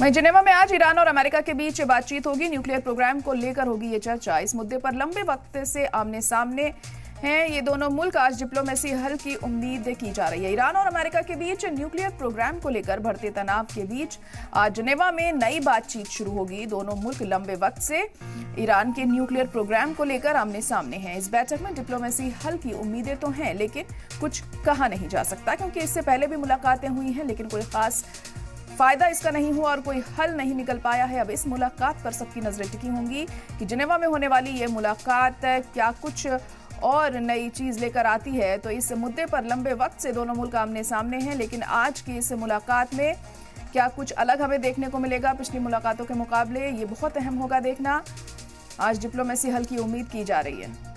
वहीं जिनेवा में आज ईरान और अमेरिका के बीच बातचीत होगी। न्यूक्लियर प्रोग्राम को लेकर होगी ये चर्चा। इस मुद्दे पर लंबे वक्त से आमने सामने हैं ये दोनों मुल्क। आज डिप्लोमेसी हल की उम्मीद की जा रही है। ईरान और अमेरिका के बीच न्यूक्लियर प्रोग्राम को लेकर बढ़ते तनाव के बीच आज जिनेवा में नई बातचीत शुरू होगी। दोनों मुल्क लंबे वक्त से ईरान के न्यूक्लियर प्रोग्राम को लेकर आमने सामने हैं। इस बैठक में डिप्लोमेसी हल की उम्मीदें तो हैं, लेकिन कुछ कहा नहीं जा सकता क्योंकि इससे पहले भी मुलाकातें हुई हैं, लेकिन कोई खास फायदा इसका नहीं हुआ और कोई हल नहीं निकल पाया है। अब इस मुलाकात पर सबकी नजरें टिकी होंगी कि जिनेवा में होने वाली ये मुलाकात क्या कुछ और नई चीज लेकर आती है। तो इस मुद्दे पर लंबे वक्त से दोनों मुल्क आमने सामने हैं, लेकिन आज की इस मुलाकात में क्या कुछ अलग हमें देखने को मिलेगा पिछली मुलाकातों के मुकाबले, ये बहुत अहम होगा देखना। आज डिप्लोमेसी हल की उम्मीद की जा रही है।